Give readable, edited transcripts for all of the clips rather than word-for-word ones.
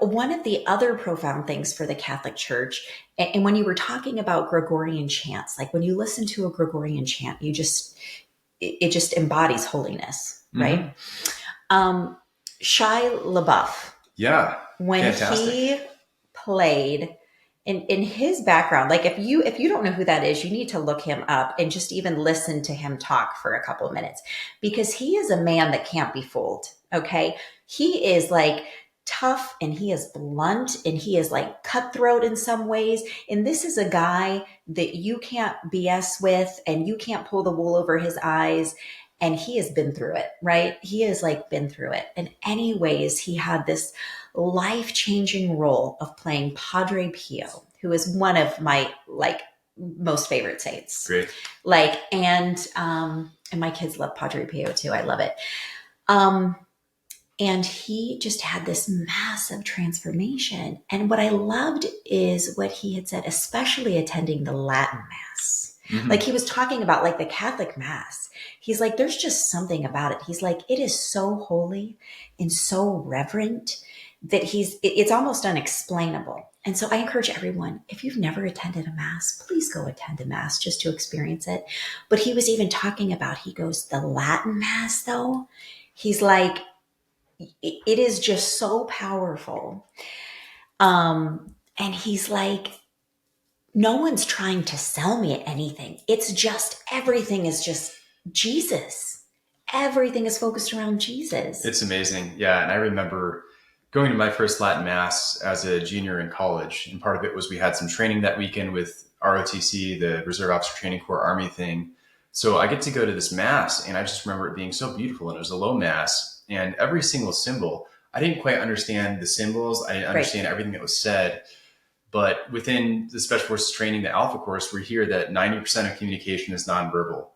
One of the other profound things for the Catholic Church, and when you were talking about Gregorian chants, like when you listen to a Gregorian chant, it just embodies holiness, Mm-hmm. right? Um, Shia LaBeouf, Yeah. when Fantastic. he played in his background, like if you don't know who that is, you need to look him up and just even listen to him talk for a couple of minutes, because he is a man that can't be fooled. Okay. He is like tough, and he is blunt, and he is like cutthroat in some ways. And this is a guy that you can't BS with, and you can't pull the wool over his eyes. And he has been through it, right? He has like been through it. And anyways, he had this life-changing role of playing Padre Pio, who is one of my like most favorite saints. Great. Like, and my kids love Padre Pio too. I love it. Um, and he just had this massive transformation. And what I loved is what he had said, especially attending the Latin Mass. Mm-hmm. Like he was talking about like the Catholic Mass. He's like, there's just something about it. He's like, it is so holy and so reverent that it's almost unexplainable. And so I encourage everyone, if you've never attended a Mass, please go attend a Mass just to experience it. But he was even talking about, he goes, the Latin Mass though, he's like, it is just so powerful. And he's like, no one's trying to sell me anything. It's just, everything is just Jesus. Everything is focused around Jesus. It's amazing. Yeah. And I remember going to my first Latin Mass as a junior in college. And part of it was we had some training that weekend with ROTC, the Reserve Officer Training Corps Army thing. So I get to go to this Mass, and I just remember it being so beautiful. And it was a low Mass, and every single symbol, I didn't quite understand the symbols. I didn't understand everything that was said. But within the Special Forces training, the Alpha course, we hear that 90% of communication is nonverbal.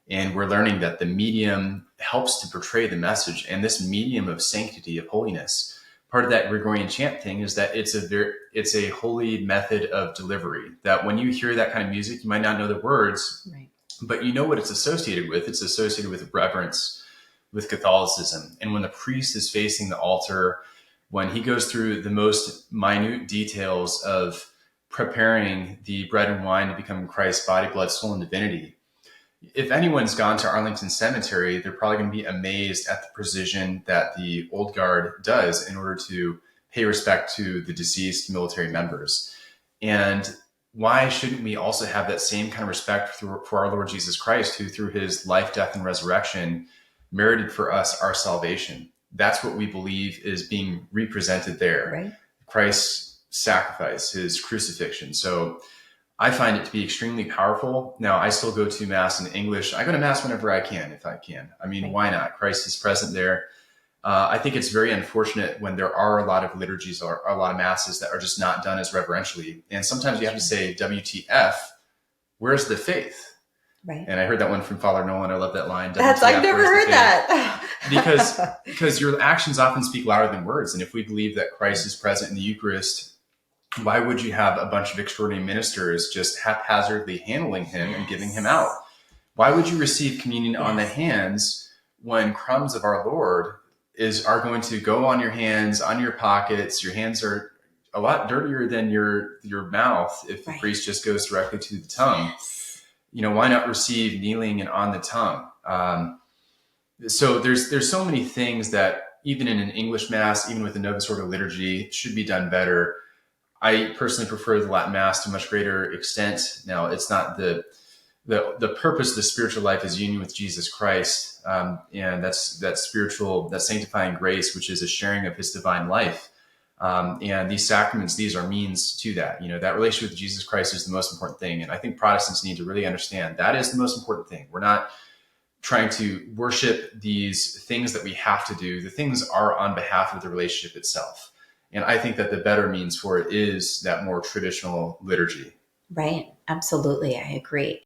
And we're learning that the medium helps to portray the message. And this medium of sanctity, of holiness, part of that Gregorian chant thing is that it's a holy method of delivery. That when you hear that kind of music, you might not know the words, Right. but you know what it's associated with. It's associated with reverence, with Catholicism. And when the priest is facing the altar, when he goes through the most minute details of preparing the bread and wine to become Christ's body, blood, soul, and divinity, if anyone's gone to Arlington Cemetery, they're probably going to be amazed at the precision that the Old Guard does in order to pay respect to the deceased military members. And why shouldn't we also have that same kind of respect for our Lord Jesus Christ, who through his life, death, and resurrection merited for us our salvation? That's what we believe is being represented there. Right. Christ's sacrifice, his crucifixion. So I find it to be extremely powerful. Now, I still go to Mass in English. I go to Mass whenever I can, if I can. I mean, why not? Christ is present there. I think it's very unfortunate when there are a lot of liturgies or a lot of Masses that are just not done as reverentially. And sometimes you have to say, WTF, where's the faith? Right. And I heard that one from Father Nolan. I love that line. I've never heard that. because your actions often speak louder than words. And if we believe that Christ is present in the Eucharist, why would you have a bunch of extraordinary ministers just haphazardly handling him and giving him out? Why would you receive communion on the hands when crumbs of our Lord are going to go on your hands, on your pockets? Your hands are a lot dirtier than your mouth if the priest just goes directly to the tongue. Why not receive kneeling and on the tongue? So there's so many things that even in an English Mass, even with the Novus Ordo liturgy, should be done better. I personally prefer the Latin Mass to a much greater extent. Now, it's not the purpose of the spiritual life is union with Jesus Christ, and that's sanctifying grace, which is a sharing of his divine life. And these sacraments, these are means to that. That relationship with Jesus Christ is the most important thing. And I think Protestants need to really understand that is the most important thing. We're not trying to worship these things that we have to do. The things are on behalf of the relationship itself. And I think that the better means for it is that more traditional liturgy. Right. Absolutely. I agree.